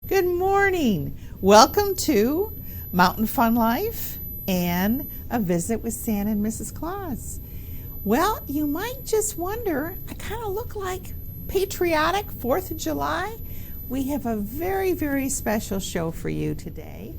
Good morning. Welcome to Mountain Fun Life and a visit with Santa and Mrs. Claus. Well, you might just wonder, I kind of look like patriotic 4th of July. We have a very, very special show for you today,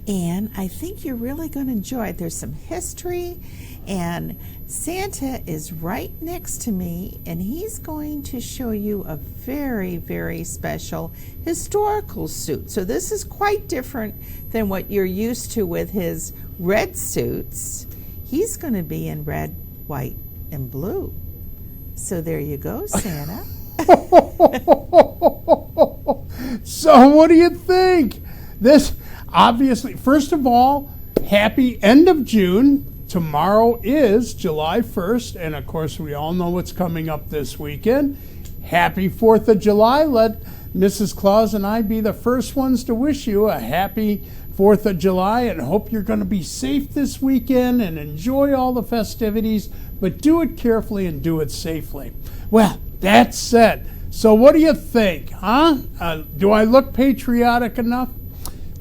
and I think you're really going to enjoy it. There's some history, and Santa is right next to me, and he's going to show you a very, very special historical suit. So this is quite different than what you're used to with his red suits. He's going to be in red, white, and blue. So there you go, Santa. So what do you think? This, obviously, first of all, happy end of June. Tomorrow is July 1st, and of course we all know what's coming up this weekend. Happy 4th of July. Let Mrs. Claus and I be the first ones to wish you a happy 4th of July, and hope you're going to be safe this weekend and enjoy all the festivities, but do it carefully and do it safely. Well, that said, so what do you think, huh? Do I look patriotic enough?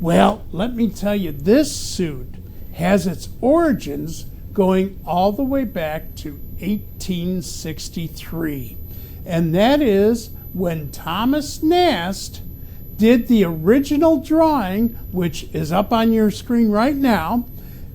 Well, let me tell you, this suit has its origins going all the way back to 1863. And that is when Thomas Nast did the original drawing, which is up on your screen right now.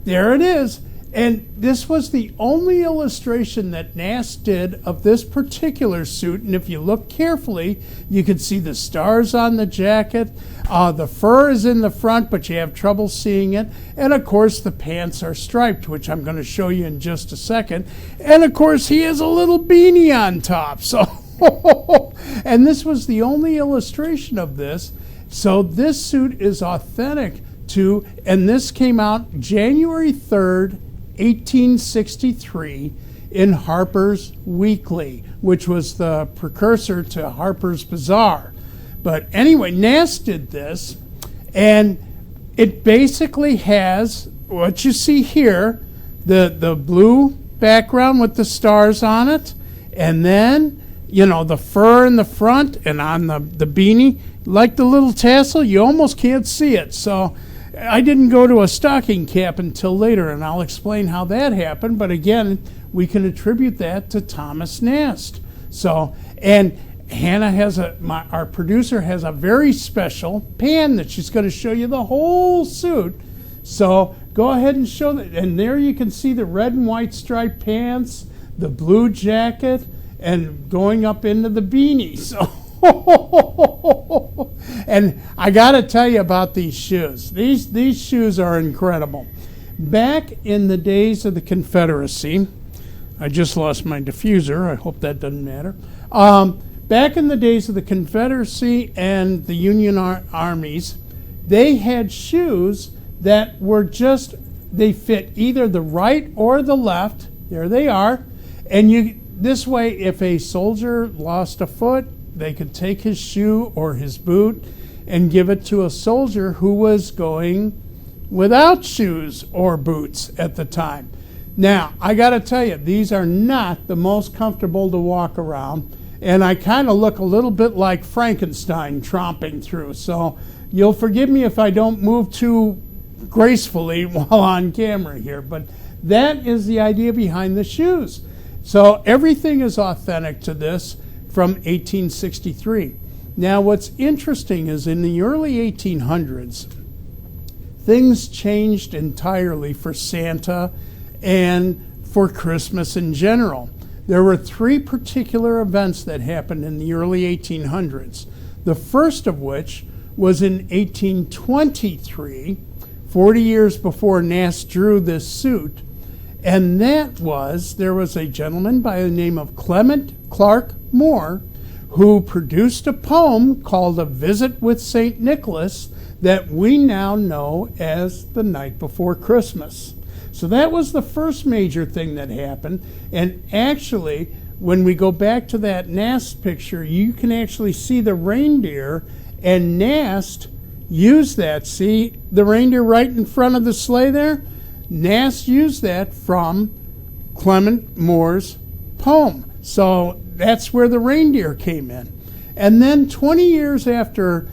There it is. And this was the only illustration that Nast did of this particular suit. And if you look carefully, you can see the stars on the jacket. The fur is in the front, but you have trouble seeing it. And of course, the pants are striped, which I'm going to show you in just a second. And of course, he has a little beanie on top. So, and this was the only illustration of this. So this suit is authentic to, and this came out January 3rd, 1863 in Harper's Weekly, which was the precursor to Harper's Bazaar. But anyway, Nast did this, and it basically has what you see here, the blue background with the stars on it, and then, you know, the fur in the front, and on the beanie, like the little tassel, you almost can't see it. So I didn't go to a stocking cap until later, and I'll explain how that happened. But again, we can attribute that to Thomas Nast. So, and Hannah has our producer has a very special pan that she's going to show you the whole suit. So go ahead and show that. And there you can see the red and white striped pants, the blue jacket, and going up into the beanie. So. And I got to tell you about these shoes. These shoes are incredible. Back in the days of the Confederacy, I just lost my diffuser. I hope that doesn't matter. Back in the days of the Confederacy and the Union armies, they had shoes that were just, they fit either the right or the left. There they are. And this way, if a soldier lost a foot, they could take his shoe or his boot and give it to a soldier who was going without shoes or boots at the time. Now, I got to tell you, these are not the most comfortable to walk around, and I kind of look a little bit like Frankenstein tromping through. So you'll forgive me if I don't move too gracefully while on camera here, but that is the idea behind the shoes. So everything is authentic to this from 1863. Now, what's interesting is in the early 1800s, things changed entirely for Santa and for Christmas in general. There were three particular events that happened in the early 1800s. The first of which was in 1823, 40 years before Nast drew this suit, and that was, there was a gentleman by the name of Clement Clark Moore who produced a poem called A Visit with St. Nicholas that we now know as The Night Before Christmas. So that was the first major thing that happened. And actually, when we go back to that Nast picture, you can actually see the reindeer, and Nast used that. See the reindeer right in front of the sleigh there? Nast used that from Clement Moore's poem. So that's where the reindeer came in. And then 20 years after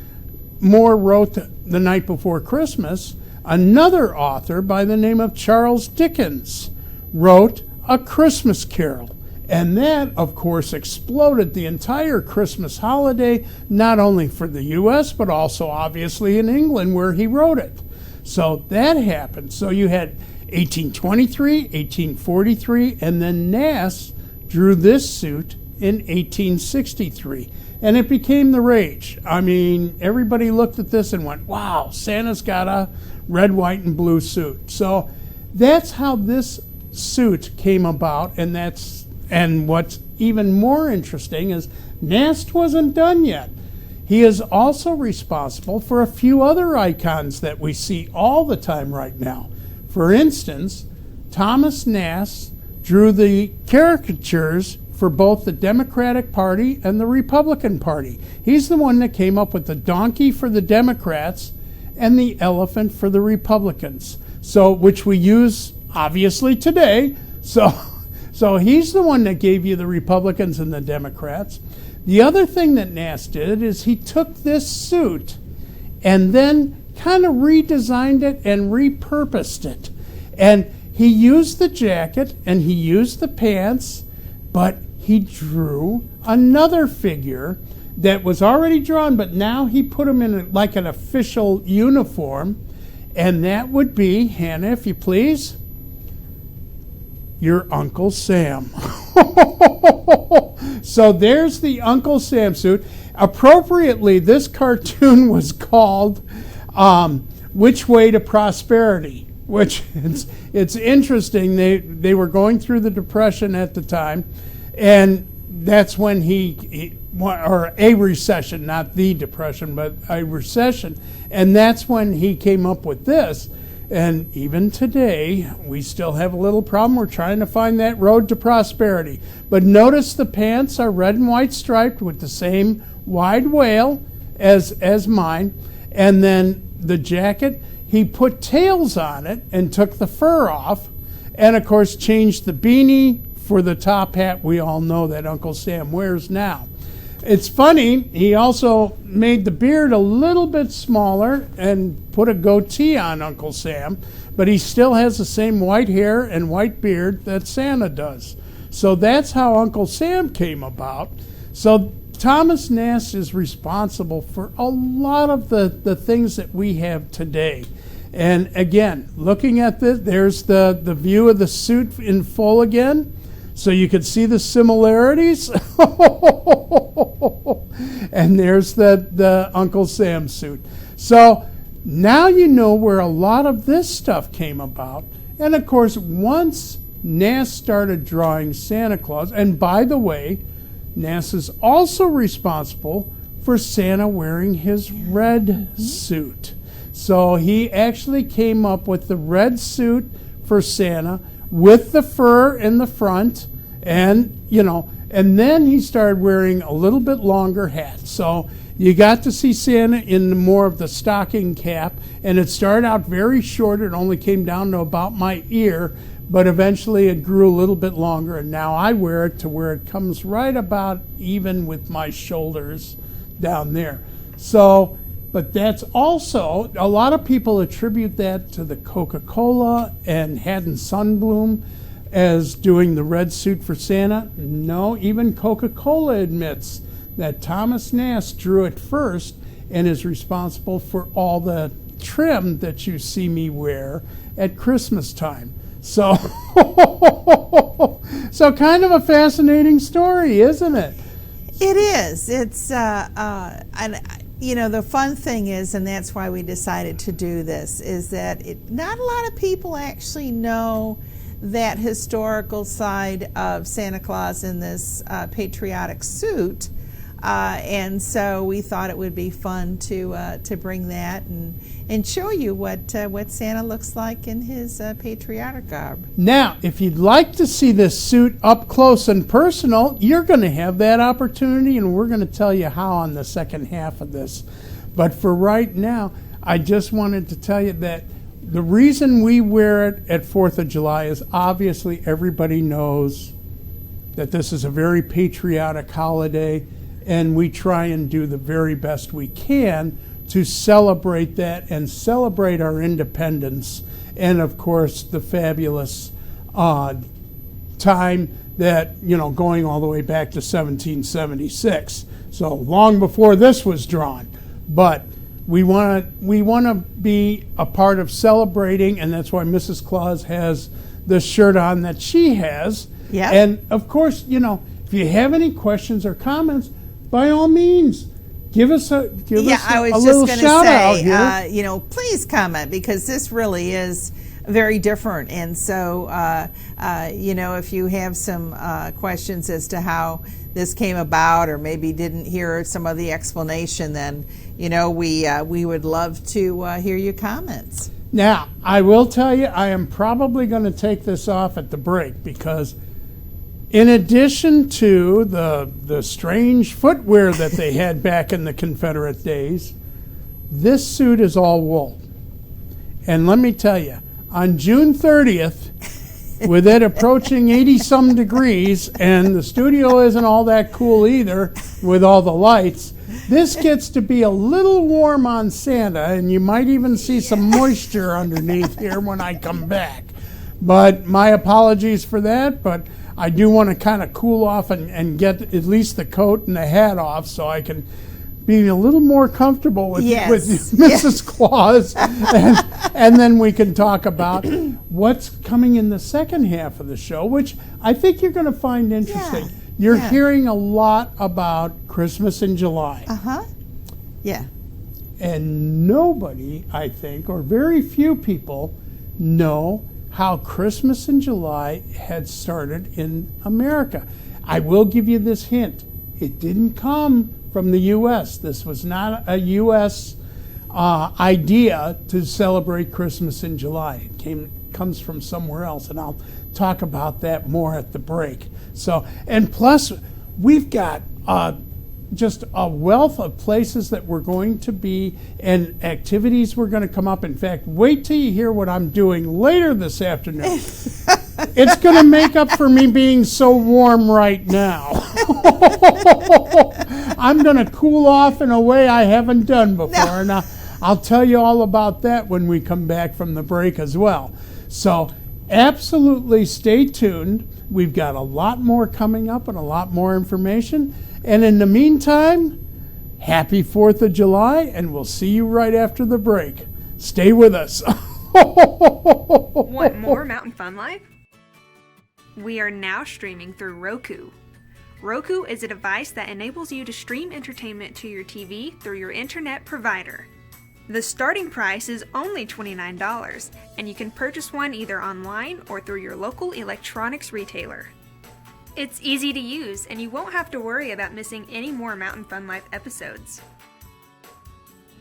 more wrote The Night Before Christmas, another author by the name of Charles Dickens wrote A Christmas Carol. And that, of course, exploded the entire Christmas holiday, not only for the U.S., but also obviously in England where he wrote it. So that happened. So you had 1823, 1843, and then Nass drew this suit in 1863. And it became the rage. I mean, everybody looked at this and went, wow, Santa's got a red, white, and blue suit. So that's how this suit came about, and what's even more interesting is Nast wasn't done yet. He is also responsible for a few other icons that we see all the time right now. For instance, Thomas Nast drew the caricatures for both the Democratic Party and the Republican Party. He's the one that came up with the donkey for the Democrats and the elephant for the Republicans, so which we use obviously today. So he's the one that gave you the Republicans and the Democrats. The other thing that Nast did is he took this suit and then kind of redesigned it and repurposed it. And he used the jacket and he used the pants, but he drew another figure that was already drawn, but now he put him in like an official uniform, and that would be, Hannah, if you please, your Uncle Sam. So there's the Uncle Sam suit. Appropriately, this cartoon was called Which Way to Prosperity, which it's interesting. They were going through the Depression at the time, and that's when or a recession, not the Depression, but a recession, and that's when he came up with this. And even today, we still have a little problem. We're trying to find that road to prosperity. But notice the pants are red and white striped with the same wide wale as mine. And then the jacket, he put tails on it and took the fur off. And, of course, changed the beanie for the top hat we all know that Uncle Sam wears now. It's funny, he also made the beard a little bit smaller and put a goatee on Uncle Sam, but he still has the same white hair and white beard that Santa does. So that's how Uncle Sam came about. So Thomas Nast is responsible for a lot of the things that we have today. And again, looking at this, there's the view of the suit in full again. So you can see the similarities. And there's the Uncle Sam suit. So now you know where a lot of this stuff came about. And of course, once Nast started drawing Santa Claus, and by the way, Nast is also responsible for Santa wearing his red suit. So he actually came up with the red suit for Santa with the fur in the front, and and then he started wearing a little bit longer hat. So you got to see Santa in more of the stocking cap, and it started out very short. It only came down to about my ear, but eventually it grew a little bit longer, and now I wear it to where it comes right about even with my shoulders down there. So, but that's also, a lot of people attribute that to the Coca-Cola and Haddon Sunbloom as doing the red suit for Santa. No, even Coca-Cola admits that Thomas Nast drew it first and is responsible for all the trim that you see me wear at Christmas time. So, so kind of a fascinating story, isn't it? It is. It's the fun thing is, and that's why we decided to do this, is that not a lot of people actually know that historical side of Santa Claus in this patriotic suit, and so we thought it would be fun to bring that and show you what Santa looks like in his patriotic garb. Now, if you'd like to see this suit up close and personal, you're going to have that opportunity, and we're going to tell you how on the second half of this. But for right now, I just wanted to tell you that the reason we wear it at 4th of July is obviously everybody knows that this is a very patriotic holiday, and we try and do the very best we can to celebrate that and celebrate our independence, and of course the fabulous time that, going all the way back to 1776. So long before this was drawn. But we want to be a part of celebrating, and that's why Mrs. Claus has the shirt on that she has. Yeah. And of course, if you have any questions or comments, by all means, give us a little shout out here. Please comment, because this really is very different. And so, if you have some questions as to how this came about, or maybe didn't hear some of the explanation, then, we would love to hear your comments. Now, I will tell you, I am probably going to take this off at the break, because in addition to the strange footwear that they had back in the Confederate days, this suit is all wool. And let me tell you, on June 30th, with it approaching 80-some degrees, and the studio isn't all that cool either with all the lights, this gets to be a little warm on Santa, and you might even see some moisture underneath here when I come back. But my apologies for that, but I do want to kind of cool off and get at least the coat and the hat off, so I can be a little more comfortable with Mrs. Claus, and then we can talk about what's coming in the second half of the show, which I think you're going to find interesting. You're hearing a lot about Christmas in July. Yeah. And nobody, I think, or very few people know how Christmas in July had started in America. I will give you this hint. It didn't come from the U.S. This was not a U.S. Idea to celebrate Christmas in July. It comes from somewhere else, and I'll talk about that more at the break. So, and plus, we've got just a wealth of places that we're going to be and activities we're going to come up. In fact, wait till you hear what I'm doing later this afternoon. It's going to make up for me being so warm right now. I'm going to cool off in a way I haven't done before. No. And I'll tell you all about that when we come back from the break as well. So absolutely stay tuned. We've got a lot more coming up and a lot more information. And in the meantime, happy 4th of July, and we'll see you right after the break. Stay with us. Want more Mountain Fun Life? We are now streaming through Roku. Roku is a device that enables you to stream entertainment to your TV through your internet provider. The starting price is only $29, and you can purchase one either online or through your local electronics retailer. It's easy to use, and you won't have to worry about missing any more Mountain Fun Life episodes.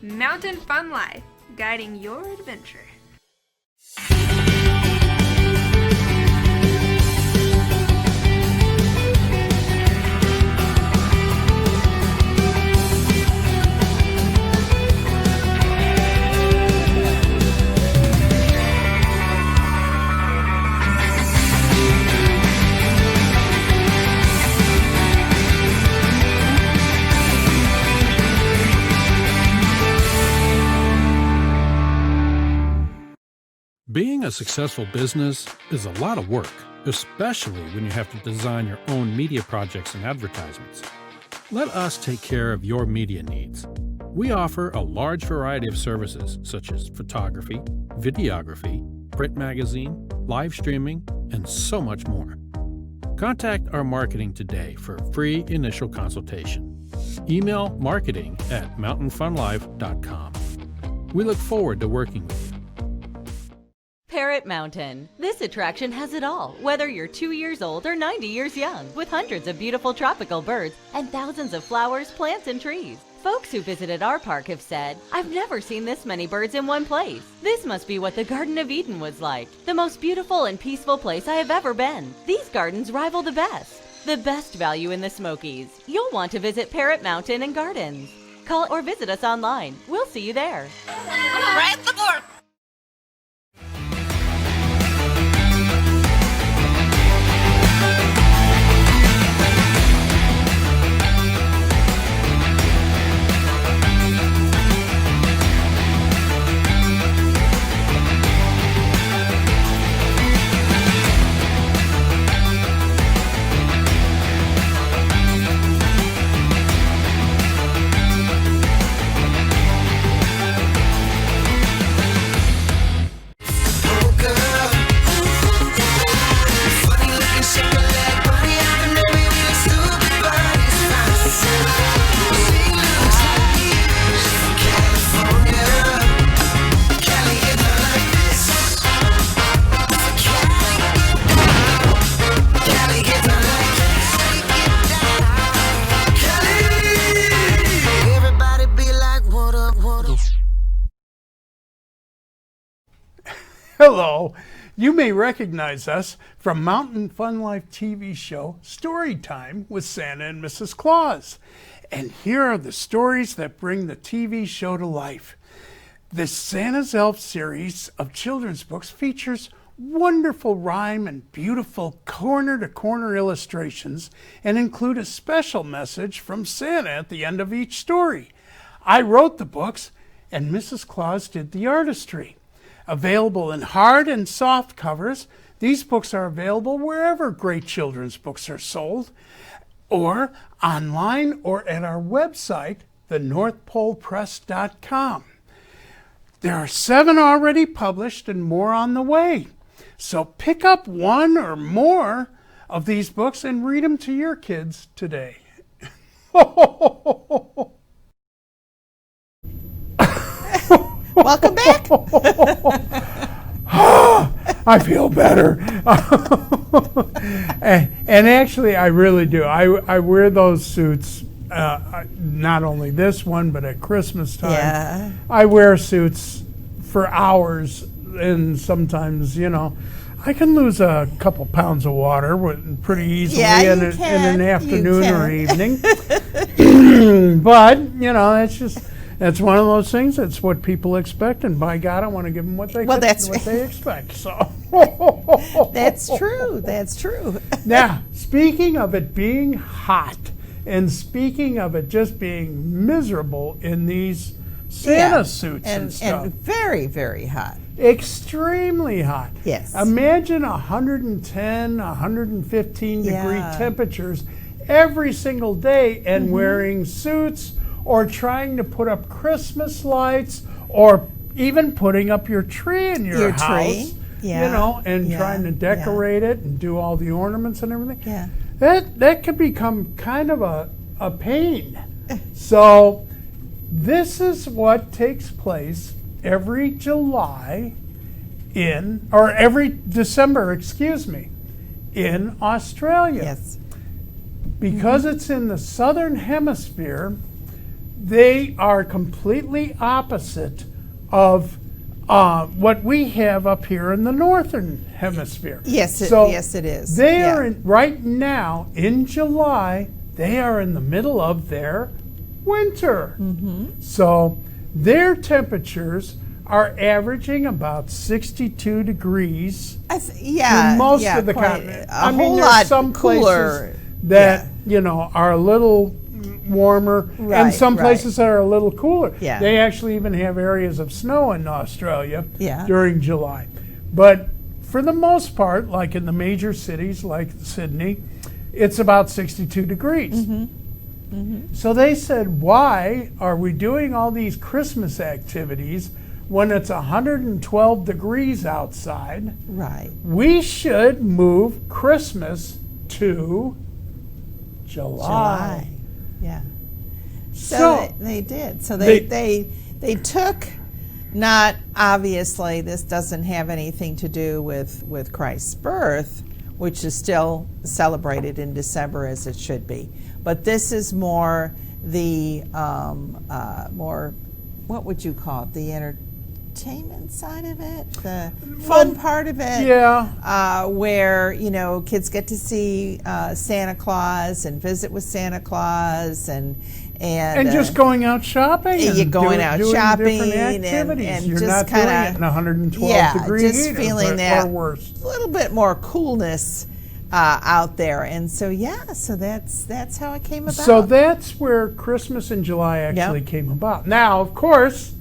Mountain Fun Life, guiding your adventure. Being a successful business is a lot of work, especially when you have to design your own media projects and advertisements. Let us take care of your media needs. We offer a large variety of services such as photography, videography, print magazine, live streaming, and so much more. Contact our marketing today for a free initial consultation. Email marketing@mountainfunlife.com. We look forward to working with you. Parrot Mountain. This attraction has it all, whether you're 2 years old or 90 years young, with hundreds of beautiful tropical birds and thousands of flowers, plants, and trees. Folks who visited our park have said, "I've never seen this many birds in one place. This must be what the Garden of Eden was like. The most beautiful and peaceful place I have ever been. These gardens rival the best. The best value in the Smokies. You'll want to visit Parrot Mountain and Gardens. Call or visit us online. We'll see you there." Right the board. Hello. You may recognize us from Mountain Fun Life TV show Story Time with Santa and Mrs. Claus. And here are the stories that bring the TV show to life. The Santa's Elf series of children's books features wonderful rhyme and beautiful corner-to-corner illustrations and include a special message from Santa at the end of each story. I wrote the books and Mrs. Claus did the artistry. Available in hard and soft covers, these books are available wherever great children's books are sold, or online or at our website, thenorthpolepress.com. There are 7 already published and more on the way. So pick up one or more of these books and read them to your kids today. Welcome back. I feel better. and actually, I really do. I wear those suits, not only this one, but at Christmas time. Yeah. I wear suits for hours, and sometimes, I can lose a couple pounds of water pretty easily in an afternoon or evening. But, that's one of those things. That's what people expect, and by God, I want to give them what they expect. So That's true. That's true. Now, speaking of it being hot, and speaking of it just being miserable in these Santa suits and stuff. And very, very hot. Extremely hot. Yes. Imagine 110, 115 degree temperatures every single day and wearing suits or trying to put up Christmas lights or even putting up your tree in your house. And trying to decorate it and do all the ornaments and everything. Yeah. That could become kind of a pain. So this is what takes place every December, in Australia. Yes. Because it's in the southern hemisphere, they are completely opposite of what we have up here in the northern hemisphere. Yes, it is. They are right now in July. They are in the middle of their winter. So their temperatures are averaging about 62 degrees in most of the continent. There's some cooler. places that are a little warmer, and some places that are a little cooler. Yeah. They actually even have areas of snow in Australia Yeah. during July. But for the most part, like in the major cities like Sydney, it's about 62 degrees. So they said, why are we doing all these Christmas activities when it's 112 degrees outside? Right. We should move Christmas to July. Yeah. So they did. So they took, not obviously this doesn't have anything to do with Christ's birth, which is still celebrated in December as it should be. But this is more the what would you call it? The entertainment side of it, the fun part of it. Yeah. Where kids get to see Santa Claus and visit with Santa Claus and just going out shopping. You're going out doing shopping different activities. and You're just not doing kinda, it in 112 degree just heater, feeling that or worse. little bit more coolness out there, and so that's how it came about. So that's where Christmas in July actually came about. Now, of course,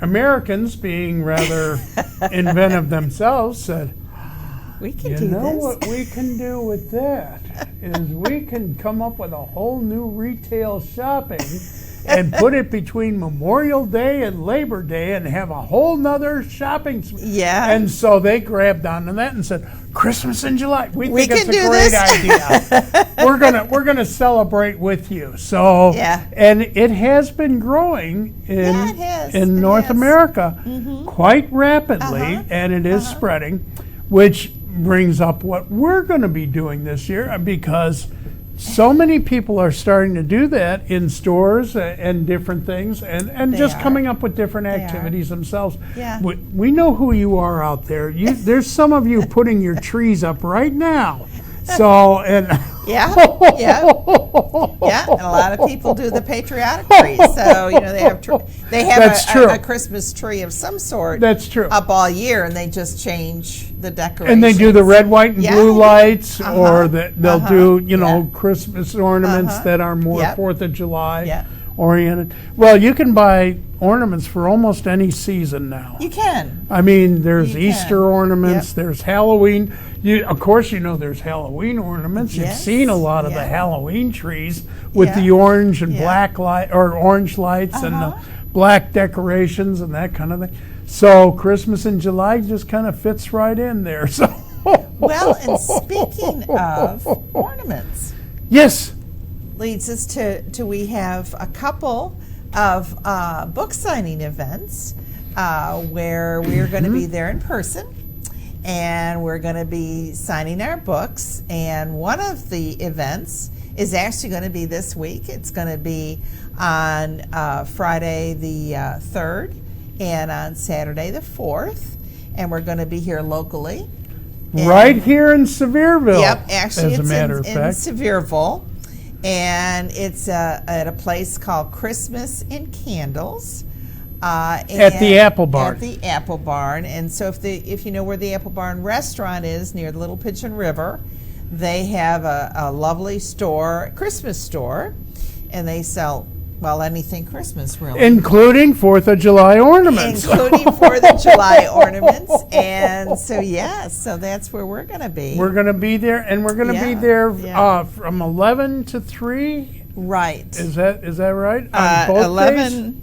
Americans, being rather inventive themselves, said, we can do this. What we can do with that is we can come up with a whole new retail shopping and put it between Memorial Day and Labor Day and have a whole nother shopping. And so they grabbed onto that and said, Christmas in July. We think it's a great idea. We're gonna celebrate with you. So and it has been growing in North America quite rapidly, and it is spreading, which brings up what we're going to be doing this year, because so many people are starting to do that in stores and different things, and They just are. coming up with different They are. activities themselves. Yeah. We know who you are out there. There's some of you putting your trees up right now. So, and Yeah, yeah, yeah. And a lot of people do the patriotic trees. So they have That's true. a Christmas tree of some sort. That's true. Up all year, and they just change the decorations. And they do the red, white, and Yeah. blue lights, Uh-huh. or they'll do Yeah. Christmas ornaments Uh-huh. that are more Yep. 4th of July Yep. oriented. Well, you can buy ornaments for almost any season now. You can. I mean, there's You Easter can. ornaments, Yep. there's Halloween. Of course, there's Halloween ornaments. You've Yes. seen a lot of the Yeah. Halloween trees with Yeah. the orange and Yeah. black light or orange lights and the Uh-huh. black decorations and that kind of thing. So Christmas in July just kind of fits right in there. So Well, and speaking of ornaments, yes, leads us to we have a couple of book signing events where we're going to be there in person, and we're going to be signing our books. And one of the events is actually going to be this week. It's going to be on Friday the 3rd and on Saturday the 4th, and we're going to be here locally. And- right here in Sevierville. Yep, actually as a it's matter in of fact. Sevierville, and it's at a place called Christmas in Candles. At the Apple Barn. At the Apple Barn. And so if you know where the Apple Barn restaurant is, near the Little Pigeon River, they have a lovely Christmas store, and they sell, well, anything Christmas, really. Including 4th of July ornaments. Including 4th of July ornaments. And so, so that's where we're going to be. We're going to be there, and we're going to be Yeah, there yeah. from 11 to 3. Right. Is that right? On both 11. days?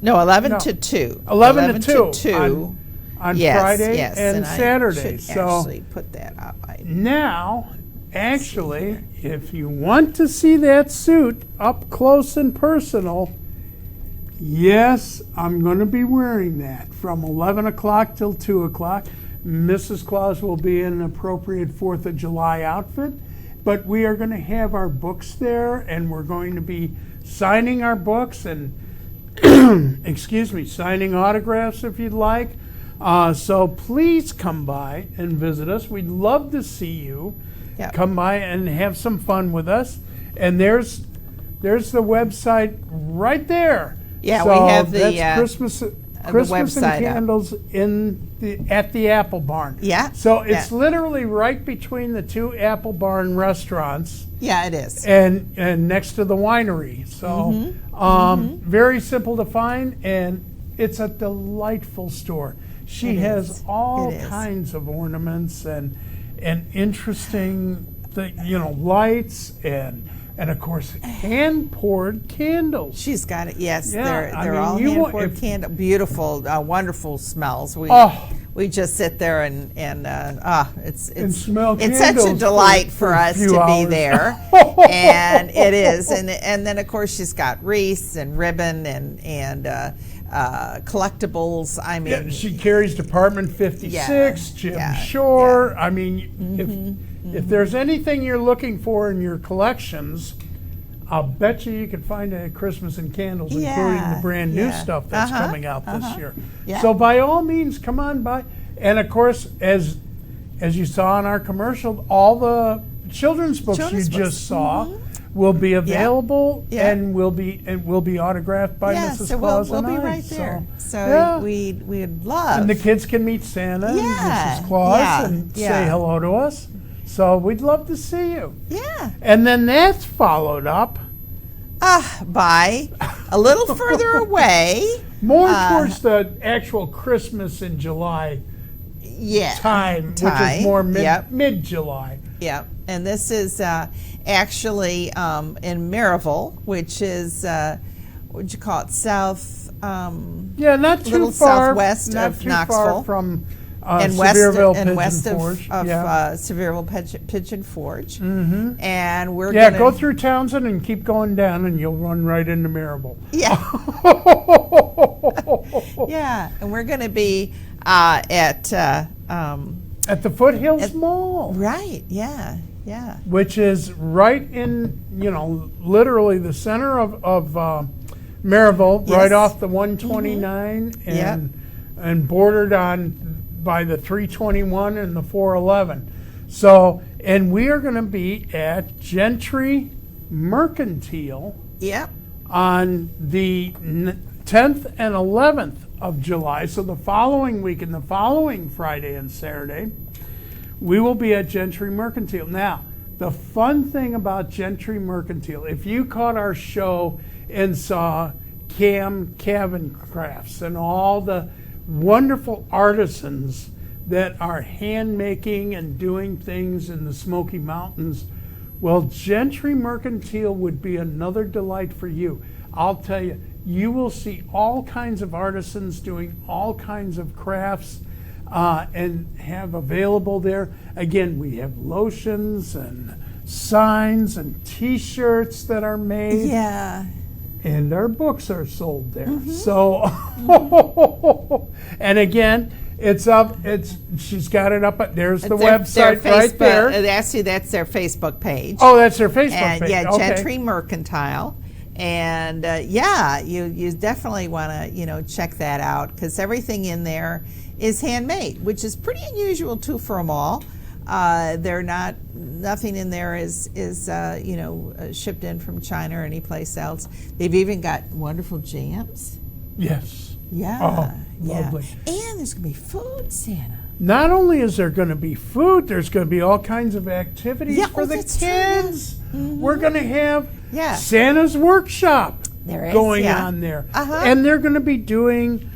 No, 11 No. to 2. 11 to 2 2. on Yes, Friday yes, and I Saturday. should So actually put that up. now, actually, if you want to see that suit up close and personal, yes, I'm going to be wearing that from 11 o'clock till 2 o'clock. Mrs. Claus will be in an appropriate 4th of July outfit, but we are going to have our books there, and we're going to be signing our books and signing autographs if you'd like. So please come by and visit us. We'd love to see you. Yep. Come by and have some fun with us. And there's the website right there. Yeah, so we have the that's Christmas website and up. Candles at the Apple Barn. Yeah. So it's Yeah. literally right between the two Apple Barn restaurants. Yeah, it is. And next to the winery. So very simple to find, and it's a delightful store. She has all It is. kinds of ornaments and interesting lights and of course hand poured candles. She's got it. Yes, Yeah, I they're mean, all you hand want- poured if- candle. Beautiful, wonderful smells. We just sit there and it's smell it's such a candles delight for for a us few to be hours. there, and it is. And then of course she's got wreaths and ribbon and collectibles. I mean, Yeah, she carries Department 56, Jim yeah, Shore. I mean, if there's anything you're looking for in your collections, I'll bet you can find it at Christmas and Candles, including the brand new stuff that's coming out this year. Yeah. So by all means, come on by. And of course, as you saw in our commercial, all the children's books Children's you books. just saw will be available Yeah. and will be autographed by Mrs. so Claus we'll and be I. right there. So yeah. we'd love. And the kids can meet Santa and Yeah, Mrs. Claus yeah, and yeah. say hello to us. So we'd love to see you. Yeah. And then that's followed up By a little further away. more towards the actual Christmas in July Yeah. time, which is more Yep. mid-July. Yep. And this is actually in Maryville, which is what would you call it? South. Yeah, not too Little far. southwest not of too Knoxville. far from and west Sevierville, and Pigeon west Forge. of yeah. Sevierville Pigeon Forge. Mm-hmm. And we're Yeah, gonna, go through Townsend and keep going down, and you'll run right into Marable. Yeah. Yeah, and we're going to be at At the Foothills Mall. right. Yeah. Yeah. which is right in, literally the center of Maryville, Yes. right off the 129, and bordered on by the 321 and the 411. So, and we are going to be at Gentry Mercantile Yep. on the 10th and 11th of July. So the following week and the following Friday and Saturday, we will be at Gentry Mercantile. Now, the fun thing about Gentry Mercantile, if you caught our show and saw Cam Cabin Crafts and all the wonderful artisans that are hand making and doing things in the Smoky Mountains, well, Gentry Mercantile would be another delight for you. I'll tell you, you will see all kinds of artisans doing all kinds of crafts and have available there. Again, we have lotions and signs and T-shirts that are made. Yeah. And our books are sold there. So, and again, it's up. She's got it up. There's the website right there. Actually, that's their Facebook page. Oh, that's their Facebook page. Yeah, Okay. Gentry Mercantile. And you definitely want to check that out, because everything in there is handmade, which is pretty unusual too for a mall. Nothing in there is shipped in from China or any place else. They've even got wonderful jams. Yes. Yeah. Oh, yeah. lovely. And there's going to be food, Santa. Not only is there going to be food, there's going to be all kinds of activities for the that's true, yeah. kids. We're going to have Yeah. Santa's workshop There is, going yeah. on there. Uh-huh. And they're going to be doing,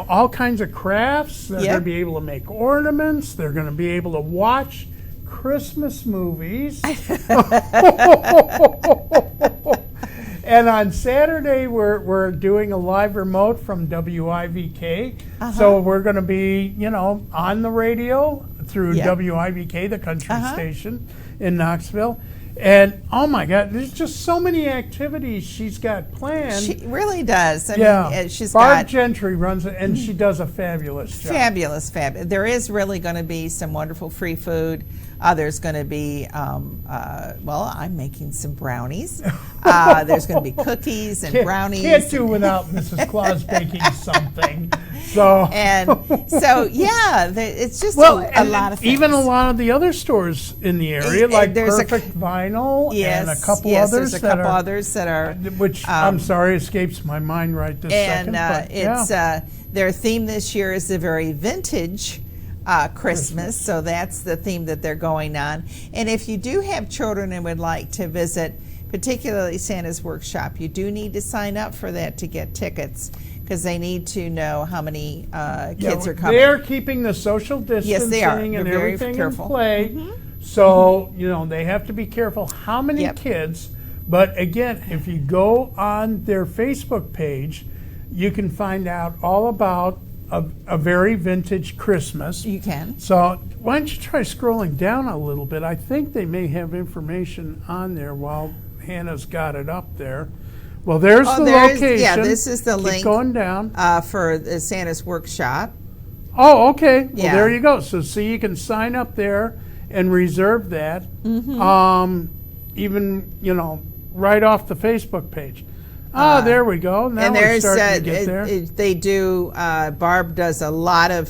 all kinds of crafts. They're Yep. going to be able to make ornaments. They're going to be able to watch Christmas movies. And on Saturday, we're doing a live remote from WIVK. So we're going to be, on the radio through Yep. WIVK, the country station in Knoxville. And oh my God, there's just so many activities she's got planned. She really does. I mean, she's Barb got Gentry runs it, and she does a fabulous job. fabulous. There is really going to be some wonderful free food. There's going to be, I'm making some brownies. There's going to be cookies and brownies. Can't do without Mrs. Claus baking something. So it's just a and lot of things. even a lot of the other stores in the area, like there's Perfect Vinyl, yes, and a couple yes, others there's a couple others that are, which I'm sorry escapes my mind right this second. But it's their theme this year is the very vintage Christmas, so that's the theme that they're going on. And if you do have children and would like to visit, particularly Santa's Workshop, you do need to sign up for that to get tickets, because they need to know how many kids are coming. They're keeping the social distancing Yes, they are. and They're very everything careful. in play. So, they have to be careful how many Yep. kids. But again, if you go on their Facebook page, you can find out all about a very vintage Christmas. You can. So why don't you try scrolling down a little bit? I think they may have information on there while Hannah's got it up there. Well, there's the location. Yeah, this is the Keep link going down. for the Santa's Workshop. Oh, okay. Well, Yeah. there you go. So you can sign up there and reserve that. Even, right off the Facebook page. There we go. Now And we're there's starting to get there. they do. Barb does a lot of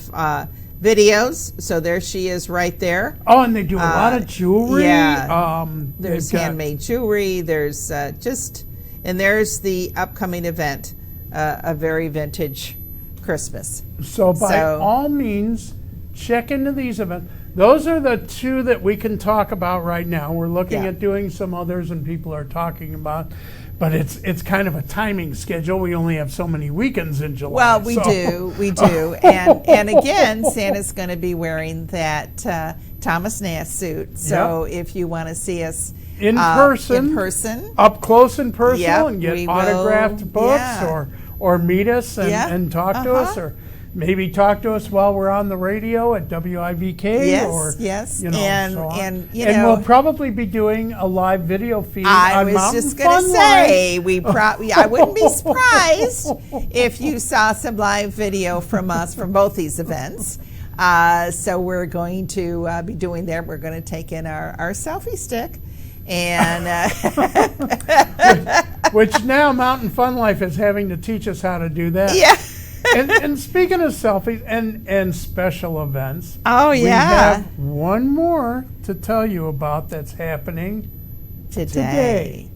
videos, so there she is right there. Oh, and they do a lot of jewelry. yeah. There's they've got- handmade jewelry. There's and there's the upcoming event, a very vintage Christmas. So by all means, check into these events. Those are the two that we can talk about right now. We're looking Yeah. at doing some others, and people are talking about, but it's kind of a timing schedule. We only have so many weekends in July. Well, we do, and again, Santa's going to be wearing that Thomas Nast suit. So if you want to see us in person, up close and personal, and get autographed books, or meet us and talk to us, or maybe talk to us while we're on the radio at WIVK. And we'll probably be doing a live video feed I on was Mountain just going to Fun say, Life. I wouldn't be surprised if you saw some live video from us from both these events. So we're going to be doing that. We're going to take in our selfie stick. And which now Mountain Fun Life is having to teach us how to do that. yeah. And speaking of selfies and special events, Oh, we yeah. have one more to tell you about that's happening Today,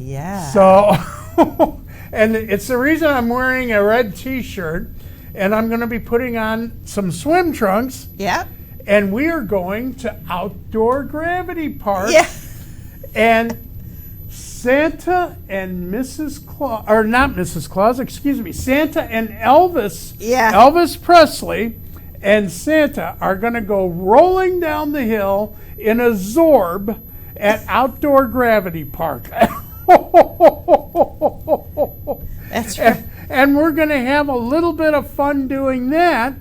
yeah. So, and it's the reason I'm wearing a red T-shirt, and I'm going to be putting on some swim trunks, Yep. and we are going to Outdoor Gravity Park. Yeah. And Santa and Mrs. Claus, or not Mrs. Claus, excuse me, Santa and Elvis, Yeah. Elvis Presley and Santa are going to go rolling down the hill in a Zorb at Outdoor Gravity Park. That's right. And we're going to have a little bit of fun doing that.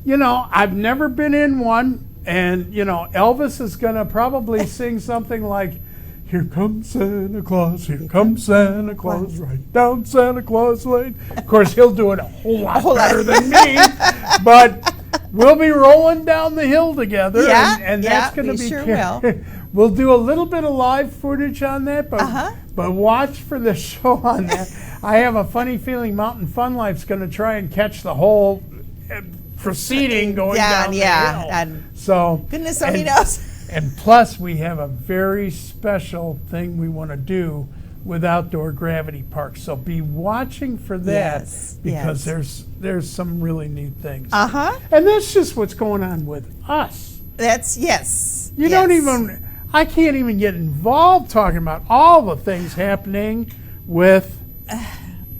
You know, I've never been in one, and, you know, Elvis is going to probably sing something like, "Here comes Santa Claus, here comes Santa Claus, right down Santa Claus Lane." Of course, he'll do it a whole lot better than me, but we'll be rolling down the hill together, Yeah, and yeah, that's going to we be sure ca- will. We'll do a little bit of live footage on that, but watch for the show on that. I have a funny feeling Mountain Fun Life's going to try and catch the whole proceeding going down the yeah. hill. And So goodness only knows. and plus, we have a very special thing we want to do with Outdoor Gravity Park. So be watching for that, Yes, because yes. there's some really neat things. Uh-huh. And that's just what's going on with us. That's, yes. You don't even, I can't even get involved talking about all the things happening with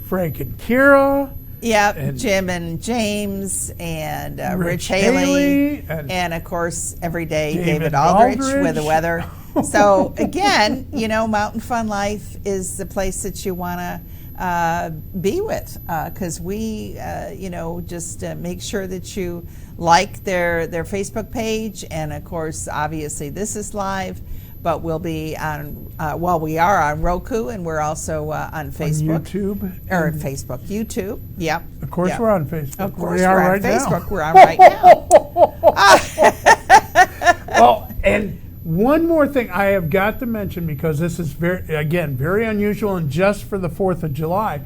Frank and Kira. Yep, and Jim and James and Rich Haley, Haley. and And of course, every day, David David Aldrich with Aldrich. the weather. So again, you know, Mountain Fun Life is the place that you want to be with, because we, you know, just make sure that you like their Facebook page, and of course, obviously, this is live. But we'll be on, well, we are on Roku, and we're also on Facebook. YouTube. Or Facebook, YouTube, yep. Of course, yep. we're on Facebook. Of course, we are we're on right Facebook. now. We're on right now. Well, and one more thing I have got to mention, because this is very unusual and just for the 4th of July.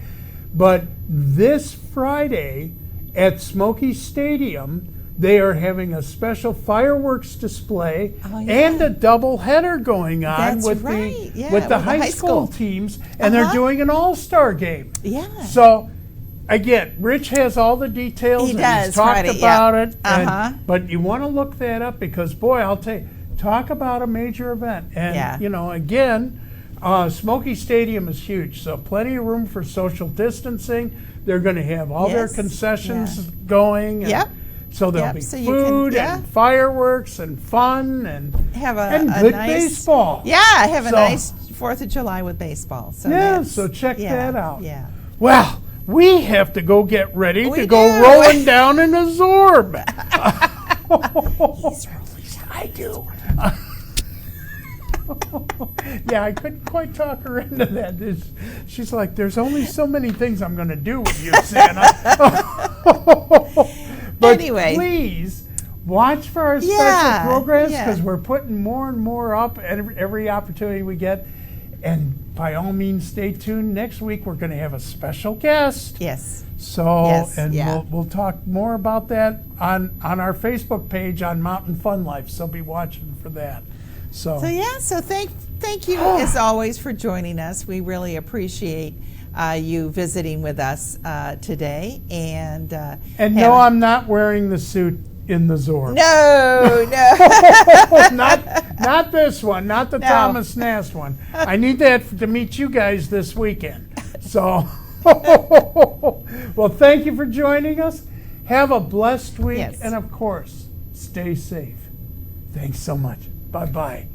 But this Friday at Smoky Stadium, they are having a special fireworks display and a double header going on That's with right. Yeah, with the with high school teams, and they're doing an all-star game. Yeah. So again, Rich has all the details, He and does, he's talked Friday, about yeah. it. But you want to look that up, because boy, I'll tell you, talk about a major event. And you know, again, Smoky Stadium is huge, so plenty of room for social distancing. They're going to have all their concessions going. And so there'll be so you food can, and fireworks and fun and Have and a good nice baseball. Yeah, have a So- nice 4th of July with baseball. So Yeah, that's- so check that out. Yeah. Well, we have to go get ready We to go do. rolling down in a Zorb. He's rolling. I do. Yeah, I couldn't quite talk her into that. She's like, "There's only so many things I'm going to do with you, Santa." But Anyway. please watch for our special programs, because we're putting more and more up every opportunity we get. And by all means, stay tuned. Next week, we're going to have a special guest. Yes. So, we'll talk more about that on our Facebook page on Mountain Fun Life. So be watching for that. So Thank you as always for joining us. We really appreciate you visiting with us today. And no, I'm not wearing the suit in the Zorb. No, not this one, not the Thomas Nast one. I need that to meet you guys this weekend. So, well, thank you for joining us. Have a blessed week, and of course, stay safe. Thanks so much. Bye-bye.